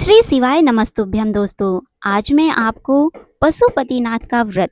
श्री शिवाय नमस्तुभ्यम दोस्तों। आज मैं आपको पशुपतिनाथ का व्रत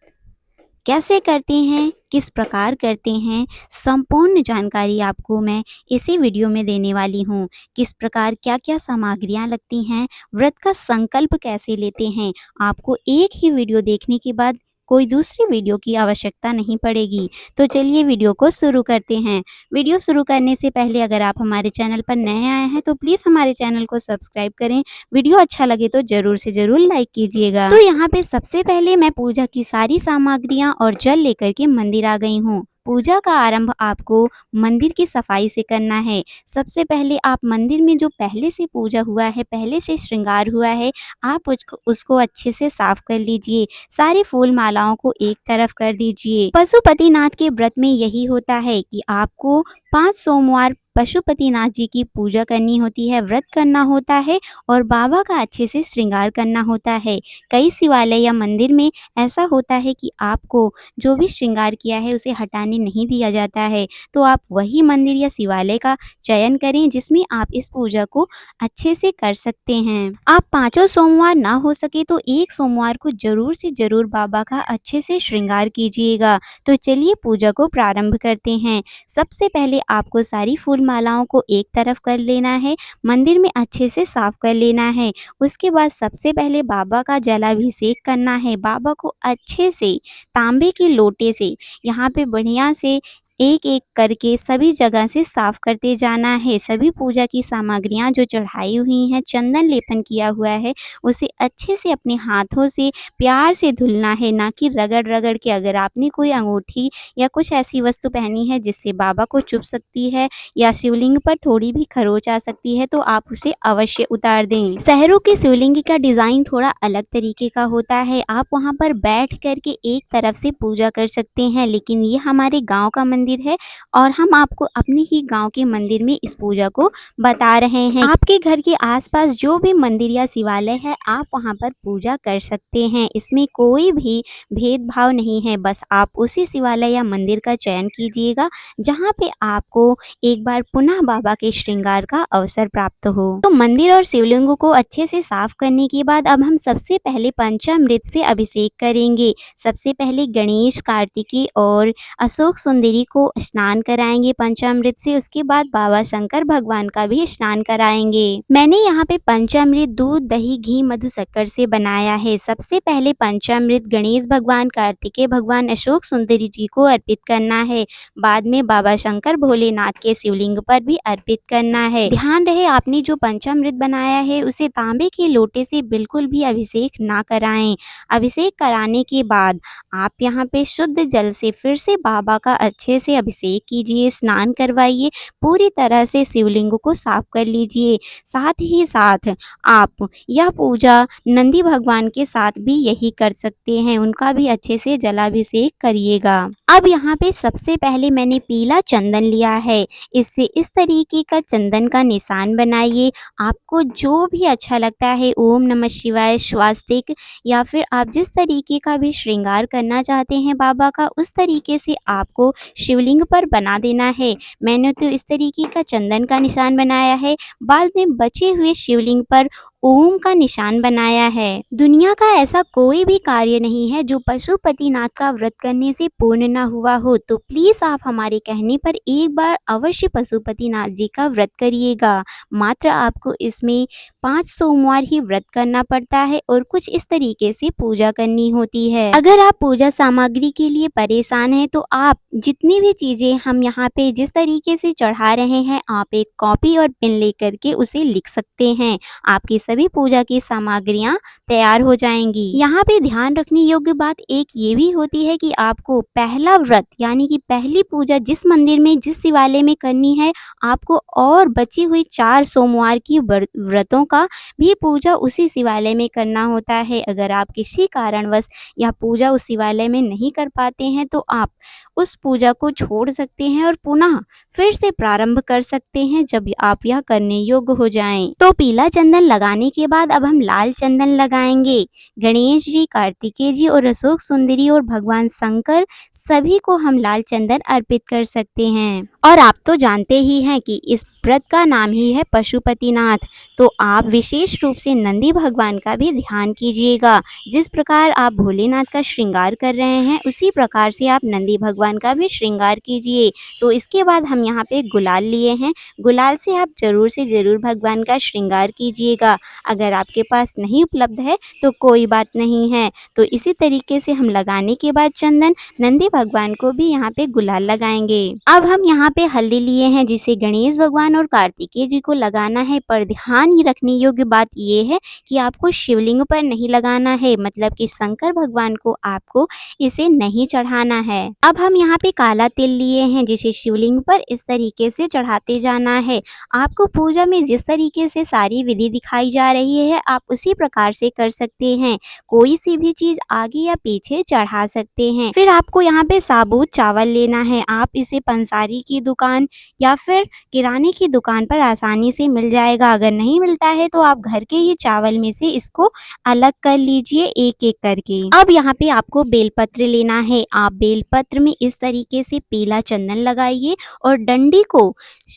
कैसे करते हैं, किस प्रकार करते हैं, संपूर्ण जानकारी आपको मैं इसी वीडियो में देने वाली हूँ। किस प्रकार क्या क्या सामग्रियाँ लगती हैं, व्रत का संकल्प कैसे लेते हैं, आपको एक ही वीडियो देखने के बाद कोई दूसरी वीडियो की आवश्यकता नहीं पड़ेगी। तो चलिए वीडियो को शुरू करते हैं। वीडियो शुरू करने से पहले अगर आप हमारे चैनल पर नए आए हैं तो प्लीज़ हमारे चैनल को सब्सक्राइब करें। वीडियो अच्छा लगे तो ज़रूर से ज़रूर लाइक कीजिएगा। तो यहाँ पे सबसे पहले मैं पूजा की सारी सामग्रियाँ और जल लेकर के मंदिर आ गई हूँ। पूजा का आरंभ आपको मंदिर की सफाई से करना है। सबसे पहले आप मंदिर में जो पहले से पूजा हुआ है, पहले से श्रृंगार हुआ है, आप उसको अच्छे से साफ कर लीजिए। सारी फूल मालाओं को एक तरफ कर दीजिए। पशुपतिनाथ के व्रत में यही होता है कि आपको 5 सोमवार पशुपतिनाथ जी की पूजा करनी होती है, व्रत करना होता है और बाबा का अच्छे से श्रृंगार करना होता है। कई शिवालय या मंदिर में ऐसा होता है कि आपको जो भी श्रृंगार किया है उसे हटाने नहीं दिया जाता है, तो आप वही मंदिर या शिवालय का चयन करें जिसमें आप इस पूजा को अच्छे से कर सकते हैं। आप 5 सोमवार ना हो सके तो एक सोमवार को जरूर से जरूर बाबा का अच्छे से श्रृंगार कीजिएगा। तो चलिए पूजा को प्रारंभ करते हैं। सबसे पहले आपको सारी फूल मालाओं को एक तरफ कर लेना है, मंदिर में अच्छे से साफ कर लेना है। उसके बाद सबसे पहले बाबा का जलाभिषेक करना है। बाबा को अच्छे से तांबे के लोटे से यहाँ पे बढ़िया से एक एक करके सभी जगह से साफ करते जाना है। सभी पूजा की सामग्रियाँ जो चढ़ाई हुई हैं, चंदन लेपन किया हुआ है, उसे अच्छे से अपने हाथों से प्यार से धुलना है, ना कि रगड़ रगड़ के। अगर आपने कोई अंगूठी या कुछ ऐसी वस्तु पहनी है जिससे बाबा को चुभ सकती है या शिवलिंग पर थोड़ी भी खरोच आ सकती है, तो आप उसे अवश्य उतार दें। शहरों के शिवलिंग का डिज़ाइन थोड़ा अलग तरीके का होता है। आप वहाँ पर बैठ करके एक तरफ से पूजा कर सकते हैं, लेकिन ये हमारे गाँव का मंदिर है और हम आपको अपने ही गांव के मंदिर में इस पूजा को बता रहे हैं। आपके घर के आसपास जो भी मंदिर या शिवालय है, आप वहां पर पूजा कर सकते हैं। इसमें कोई भी भेदभाव नहीं है। बस आप उसी शिवालय या मंदिर का चयन कीजिएगा जहां पे आपको एक बार पुनः बाबा के श्रृंगार का अवसर प्राप्त हो। तो मंदिर और शिवलिंगों को अच्छे से साफ करने के बाद अब हम सबसे पहले पंचामृत से अभिषेक करेंगे। सबसे पहले गणेश, कार्तिकेय और अशोक सुंदरी को स्नान कराएंगे पंचामृत से। उसके बाद बाबा शंकर भगवान का भी स्नान कराएंगे। मैंने यहाँ पे पंचामृत दूध, दही, घी, मधु, शक्कर से बनाया है। सबसे पहले पंचामृत गणेश भगवान, कार्तिकेय भगवान, अशोक सुंदरी जी को अर्पित करना है। बाद में बाबा शंकर भोलेनाथ के शिवलिंग पर भी अर्पित करना है। ध्यान रहे आपने जो पंचामृत बनाया है उसे तांबे के लोटे से बिल्कुल भी अभिषेक ना कराएं। अभिषेक कराने के बाद आप यहाँ पे शुद्ध जल से फिर से बाबा का अच्छे से अभिषेक कीजिए, स्नान करवाइए, पूरी तरह से शिवलिंग को साफ कर लीजिए। साथ ही साथ आप यह पूजा नंदी भगवान के साथ भी यही कर सकते हैं, उनका भी अच्छे से जलाभिषेक करिएगा। अब यहाँ पे सबसे पहले मैंने पीला चंदन लिया है। इससे इस तरीके का चंदन का निशान बनाइए। आपको जो भी अच्छा लगता है, ओम नमः शिवाय, स्वास्तिक, या फिर आप जिस तरीके का भी श्रृंगार करना चाहते हैं बाबा का, उस तरीके से आपको शिवलिंग पर बना देना है। मैंने तो इस तरीके का चंदन का निशान बनाया है। बाद में बचे हुए शिवलिंग पर ओम का निशान बनाया है। दुनिया का ऐसा कोई भी कार्य नहीं है जो पशुपतिनाथ का व्रत करने से पूर्ण ना हुआ हो। तो प्लीज़ आप हमारे कहने पर एक बार अवश्य पशुपतिनाथ जी का व्रत करिएगा। मात्र आपको इसमें 5 सोमवार ही व्रत करना पड़ता है और कुछ इस तरीके से पूजा करनी होती है। अगर आप पूजा सामग्री के लिए परेशान हैं तो आप जितनी भी चीज़ें हम यहाँ पे जिस तरीके से चढ़ा रहे हैं, आप एक कॉपी और पेन लेकर के उसे लिख सकते हैं। आपकी सभी पूजा की सामग्रियाँ तैयार हो जाएंगी। यहाँ पे ध्यान रखने योग्य बात एक ये भी होती है कि आपको पहला व्रत यानी कि पहली पूजा जिस मंदिर में, जिस शिवालय में करनी है, आपको और बची हुई 4 सोमवार की व्रतों का भी पूजा उसी शिवालय में करना होता है। अगर आप किसी कारणवश यह पूजा उस शिवालय में नहीं कर पाते हैं तो आप उस पूजा को छोड़ सकते हैं और पुनः फिर से प्रारंभ कर सकते हैं जब आप यह करने योग्य हो जाएं। तो पीला चंदन लगाने के बाद अब हम लाल चंदन लगाएंगे। गणेश जी, कार्तिकेय जी और अशोक सुंदरी और भगवान शंकर सभी को हम लाल चंदन अर्पित कर सकते हैं। और आप तो जानते ही हैं कि इस व्रत का नाम ही है पशुपतिनाथ, तो आप विशेष रूप से नंदी भगवान का भी ध्यान कीजिएगा। जिस प्रकार आप भोलेनाथ का श्रृंगार कर रहे हैं उसी प्रकार से आप नंदी भगवान का भी श्रृंगार कीजिए। तो इसके बाद हम यहाँ पे गुलाल लिए हैं, गुलाल से आप ज़रूर से ज़रूर भगवान का श्रृंगार कीजिएगा। अगर आपके पास नहीं उपलब्ध है तो कोई बात नहीं है। तो इसी तरीके से हम लगाने के बाद चंदन नंदी भगवान को भी यहाँ पे गुलाल लगाएंगे। अब हम यहाँ पे हल्दी लिए हैं जिसे गणेश भगवान और कार्तिकेय जी को लगाना है, पर ध्यान रखने योग्य बात ये है कि आपको शिवलिंग पर नहीं लगाना है, मतलब कि शंकर भगवान को आपको इसे नहीं चढ़ाना है। अब हम यहाँ पे काला तिल लिए हैं जिसे शिवलिंग पर इस तरीके से चढ़ाते जाना है। आपको पूजा में जिस तरीके से सारी विधि दिखाई जा रही है आप उसी प्रकार से कर सकते हैं, कोई सी भी चीज आगे या पीछे चढ़ा सकते हैं। फिर आपको यहाँ पे साबुत चावल लेना है, आप इसे पंसारी की दुकान या फिर किराने की दुकान पर आसानी से मिल जाएगा। अगर नहीं मिलता है तो आप घर के ही चावल में से इसको अलग कर लीजिए एक एक करके। अब यहाँ पे आपको बेलपत्र लेना है, आप बेलपत्र में इस तरीके से पीला चंदन लगाइए और डंडी को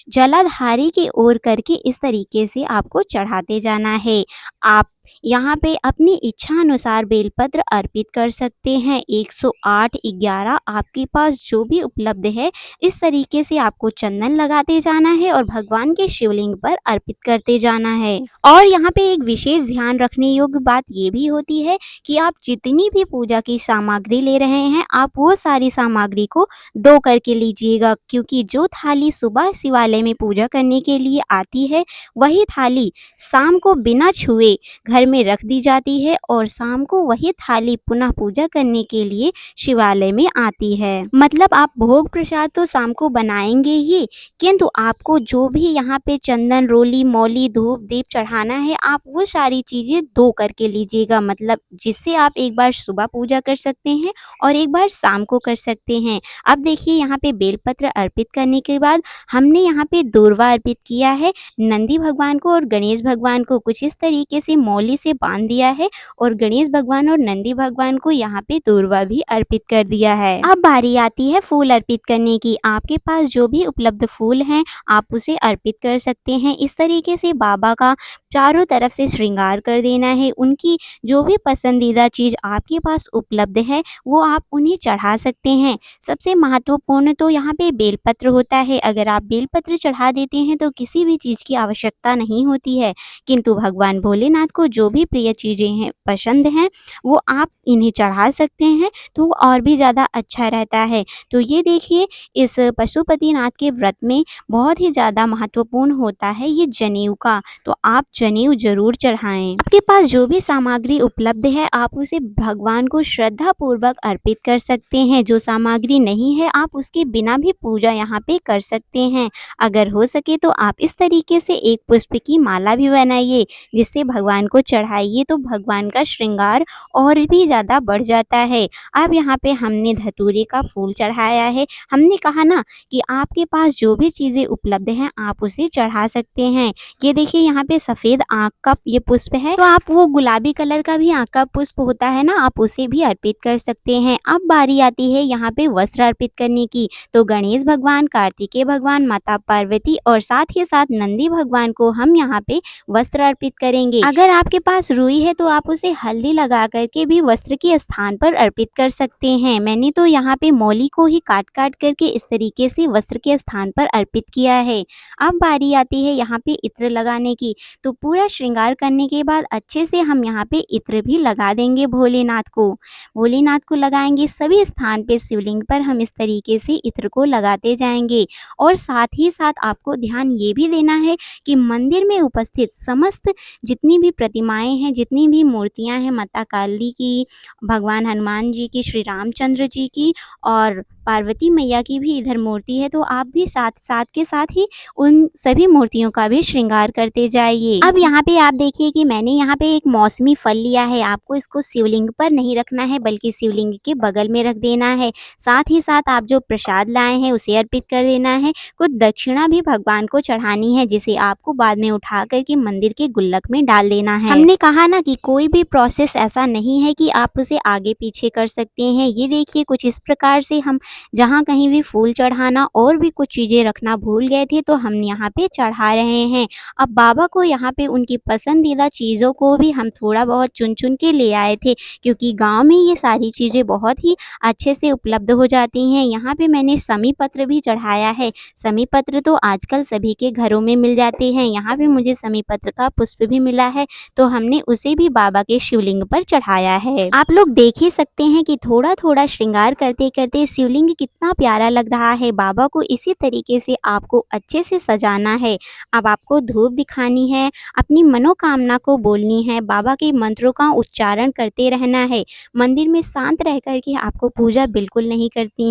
जलाधारी की ओर करके इस तरीके से आपको चढ़ाते जाना है। आप यहाँ पे अपनी इच्छा अनुसार बेलपत्र अर्पित कर सकते हैं, 108, 11 आपके पास जो भी उपलब्ध है इस तरीके से आपको चंदन लगाते जाना है और भगवान के शिवलिंग पर अर्पित करते जाना है। और यहाँ पे एक विशेष ध्यान रखने योग्य बात ये भी होती है कि आप जितनी भी पूजा की सामग्री ले रहे हैं आप वो सारी सामग्री को दो करके लीजिएगा, क्योंकि जो थाली सुबह शिवालय में पूजा करने के लिए आती है वही थाली शाम को बिना छुए घर में रख दी जाती है और शाम को वही थाली पुनः पूजा करने के लिए शिवालय में आती है। मतलब आप भोग प्रसाद तो शाम को बनाएंगे ही, किंतु आपको जो भी यहाँ पे चंदन, रोली, मौली, धूप, दीप चढ़ाना है आप वो सारी चीजें दो करके लीजिएगा, मतलब जिससे आप एक बार सुबह पूजा कर सकते हैं और एक बार शाम को कर सकते हैं। अब देखिए यहाँ पे बेलपत्र अर्पित करने के बाद हमने यहाँ पे दूर्वा अर्पित किया है नंदी भगवान को और गणेश भगवान को, कुछ इस तरीके से मौली से बांध दिया है और गणेश भगवान और नंदी भगवान को यहाँ पे दूर्वा भी अर्पित कर दिया है। अब बारी आती है फूल अर्पित करने की, आपके पास जो भी उपलब्ध फूल हैं आप उसे अर्पित कर सकते हैं। इस तरीके से बाबा का चारों तरफ से श्रृंगार कर देना है, उनकी जो भी पसंदीदा चीज आपके पास उपलब्ध है वो आप उन्हें चढ़ा सकते हैं। सबसे महत्वपूर्ण तो यहाँ पे बेलपत्र होता है, अगर आप बेलपत्र चढ़ा देते हैं तो किसी भी चीज की आवश्यकता नहीं होती है, किंतु भगवान भोलेनाथ को जो भी प्रिय चीजें हैं, पसंद हैं, वो आप इन्हें चढ़ा सकते हैं तो और भी ज़्यादा अच्छा रहता है। तो ये देखिए इस पशुपतिनाथ के व्रत में बहुत ही ज़्यादा महत्वपूर्ण होता है ये जनेऊ का, तो आप जनेऊ जरूर चढ़ाएं। आपके पास जो भी सामग्री उपलब्ध है आप उसे भगवान को श्रद्धा पूर्वक अर्पित कर सकते हैं। जो सामग्री नहीं है आप उसके बिना भी पूजा यहाँ पे कर सकते हैं। अगर हो सके तो आप इस तरीके से एक पुष्प की माला भी बनाइए जिससे भगवान को चढ़ाइए, तो भगवान का श्रृंगार और भी ज़्यादा बढ़ जाता है। अब यहाँ पे हमने धतूरे का फूल चढ़ाया है, हमने कहा ना कि आपके पास जो भी चीज़ें उपलब्ध हैं आप उसे चढ़ा सकते हैं। ये देखिए यहाँ पे सफ़ेद आँख का ये पुष्प है, तो आप वो गुलाबी कलर का भी आँख का पुष्प होता है ना, आप उसे भी अर्पित कर सकते हैं। अब बारी आती है यहाँ पे वस्त्र अर्पित करने की, तो गणेश भगवान, कार्तिकेय भगवान, माता पार्वती और साथ ही साथ नंदी भगवान को हम यहाँ पे वस्त्र अर्पित करेंगे। अगर आपके पास रुई है तो आप उसे हल्दी लगा करके भी वस्त्र के स्थान पर अर्पित कर सकते हैं। मैंने तो यहाँ पे मौली को ही काट काट करके इस तरीके से वस्त्र के स्थान पर अर्पित किया है। अब बारी आती है यहाँ पे इत्र लगाने की, तो पूरा श्रृंगार करने के बाद अच्छे से हम यहाँ पे इत्र भी लगा देंगे भोलेनाथ को लगाएंगे सभी स्थान पे शिवलिंग पर हम इस तरीके से इत्र को लगाते जाएंगे। और साथ ही साथ आपको ध्यान ये भी देना है कि मंदिर में उपस्थित समस्त जितनी भी प्रतिमाएं हैं, जितनी भी मूर्तियां हैं, माता काली की, भगवान हनुमान जी की, श्री रामचंद्र जी की और पार्वती मैया की भी इधर मूर्ति है, तो आप भी साथ के साथ ही उन सभी मूर्तियों का भी श्रृंगार करते जाइए। अब यहाँ पे आप देखिए कि मैंने यहाँ पे एक मौसमी फल लिया है। आपको इसको शिवलिंग पर नहीं रखना है, बल्कि शिवलिंग के बगल में रख देना है। साथ ही साथ आप जो प्रसाद लाए हैं उसे अर्पित कर देना है। कुछ दक्षिणा भी भगवान को चढ़ानी है, जिसे आपको बाद में उठा कर के मंदिर के गुल्लक में डाल देना है। हमने कहा ना कि कोई भी प्रोसेस ऐसा नहीं है कि आप उसे आगे पीछे कर सकते हैं। ये देखिए कुछ इस प्रकार से हम जहाँ कहीं भी फूल चढ़ाना और भी कुछ चीज़ें रखना भूल गए थे, तो हम यहाँ पे चढ़ा रहे हैं। अब बाबा को यहाँ पे उनकी पसंदीदा चीज़ों को भी हम थोड़ा बहुत चुन के ले आए थे, क्योंकि गांव में ये सारी चीज़ें बहुत ही अच्छे से उपलब्ध हो जाती हैं। यहाँ पे मैंने समी पत्र भी चढ़ाया है। समी पत्र तो आजकल सभी के घरों में मिल जाते हैं। यहाँ पे मुझे समी पत्र का पुष्प भी मिला है, तो हमने उसे भी बाबा के शिवलिंग पर चढ़ाया है। आप लोग देख ही सकते हैं कि थोड़ा थोड़ा श्रृंगार करते करते शिवलिंग कितना प्यारा लग रहा है। बाबा को इसी तरीके से आपको अच्छे से सजाना है। अब आपको धूप दिखानी है, अपनी मनोकामना को बोलनी है, बाबा के मंत्रों का उच्चारण करते रहना है। मंदिर में शांत रह कर के आपको पूजा बिल्कुल नहीं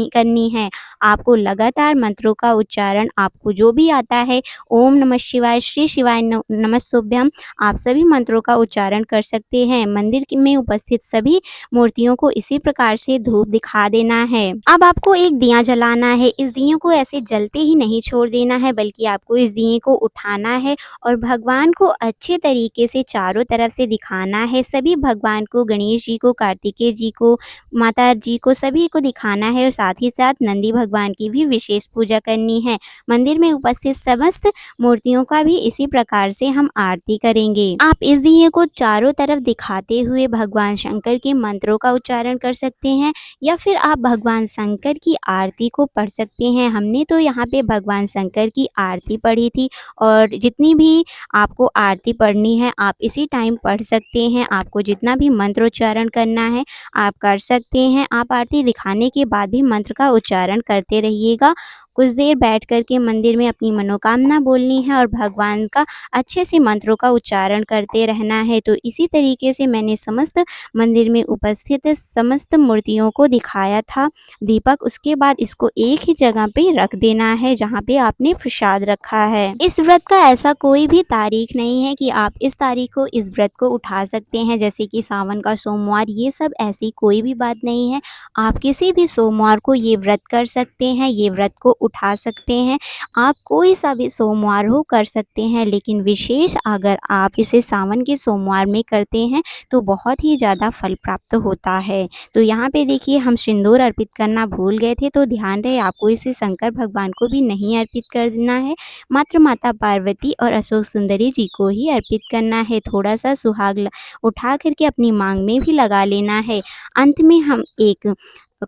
करनी है। आपको लगातार मंत्रों का उच्चारण, आपको जो भी आता है, ओम नमः शिवाय, श्री शिवाय नमस्तुभ्यम, आप सभी मंत्रों का उच्चारण कर सकते हैं। मंदिर में उपस्थित सभी मूर्तियों को इसी प्रकार से धूप दिखा देना है। अब आपको एक दिया जलाना है। इस दिए को ऐसे जलते ही नहीं छोड़ देना है, बल्कि आपको इस दिए को उठाना है और भगवान को अच्छे तरीके से चारों तरफ से दिखाना है। सभी भगवान को, गणेश जी को, कार्तिकेय जी को, माता जी को, सभी को दिखाना है और साथ ही साथ नंदी भगवान की भी विशेष पूजा करनी है। मंदिर में उपस्थित समस्त मूर्तियों का भी इसी प्रकार से हम आरती करेंगे। आप इस दिए को चारों तरफ दिखाते हुए भगवान शंकर के मंत्रों का उच्चारण कर सकते हैं, या फिर आप भगवान शंकर की आरती को पढ़ सकते हैं। हमने तो यहाँ पे भगवान शंकर की आरती पढ़ी थी, और जितनी भी आपको आरती पढ़नी है आप इसी टाइम पढ़ सकते हैं। आपको जितना भी मंत्रोच्चारण करना है आप कर सकते हैं। आप आरती दिखाने के बाद भी मंत्र का उच्चारण करते रहिएगा। कुछ देर बैठ कर के मंदिर में अपनी मनोकामना बोलनी है और भगवान का अच्छे से मंत्रों का उच्चारण करते रहना है। तो इसी तरीके से मैंने समस्त मंदिर में उपस्थित समस्त मूर्तियों को दिखाया था दीपक। उसके बाद इसको एक ही जगह पे रख देना है जहाँ पे आपने प्रसाद रखा है। इस व्रत का ऐसा कोई भी तारीख नहीं है कि आप इस तारीख को इस व्रत को उठा सकते हैं, जैसे कि सावन का सोमवार, ये सब ऐसी कोई भी बात नहीं है। आप किसी भी सोमवार को ये व्रत कर सकते हैं, ये व्रत को उठा सकते हैं। आप कोई सा भी सोमवार हो कर सकते हैं, लेकिन विशेष अगर आप इसे सावन के सोमवार में करते हैं तो बहुत ही ज़्यादा फल प्राप्त होता है। तो यहाँ पे देखिए हम सिंदूर अर्पित करना भूल गए थे, तो ध्यान रहे आपको इसे शंकर भगवान को भी नहीं अर्पित करना है, मात्र माता पार्वती और अशोक सुंदरी जी को ही अर्पित करना है। थोड़ा सा सुहाग उठा करके अपनी मांग में भी लगा लेना है। अंत में हम एक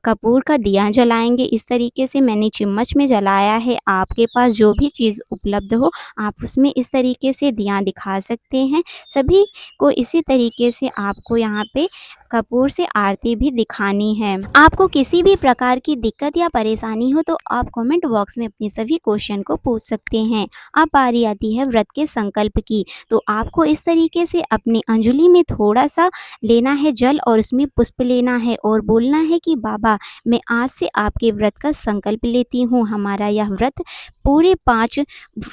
कपूर का दिया जलाएंगे। इस तरीके से मैंने चम्मच में जलाया है। आपके पास जो भी चीज़ उपलब्ध हो आप उसमें इस तरीके से दिया दिखा सकते हैं। सभी को इसी तरीके से आपको यहाँ पे कपूर से आरती भी दिखानी है। आपको किसी भी प्रकार की दिक्कत या परेशानी हो तो आप कमेंट बॉक्स में अपने सभी क्वेश्चन को पूछ सकते हैं। अब बारी आती है व्रत के संकल्प की। तो आपको इस तरीके से अपनी अंजलि में थोड़ा सा लेना है जल और उसमें पुष्प लेना है और बोलना है कि बाबा मैं आज से आपके व्रत का संकल्प लेती हूँ। हमारा यह व्रत पूरे 5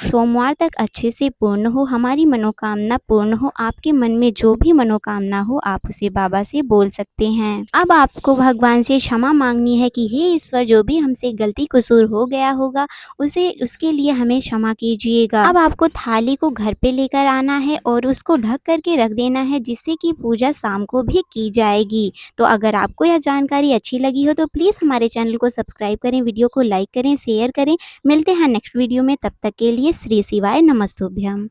सोमवार तक अच्छे से पूर्ण हो, हमारी मनोकामना पूर्ण हो। आपके मन में जो भी मनोकामना हो आप उसे बाबा से बोल सकते हैं। अब आपको भगवान से क्षमा मांगनी है कि हे ईश्वर, जो भी हमसे गलती कसूर हो गया होगा उसके लिए हमें क्षमा कीजिएगा। अब आपको थाली को घर पे लेकर आना है और उसको ढक करके रख देना है, जिससे कि पूजा शाम को भी की जाएगी। तो अगर आपको यह जानकारी अच्छी लगी हो तो प्लीज़ हमारे चैनल को सब्सक्राइब करें, वीडियो को लाइक करें, शेयर करें। मिलते हैं नेक्स्ट वीडियो में, तब तक के लिए श्री शिवाय नमस्तुभ्यम।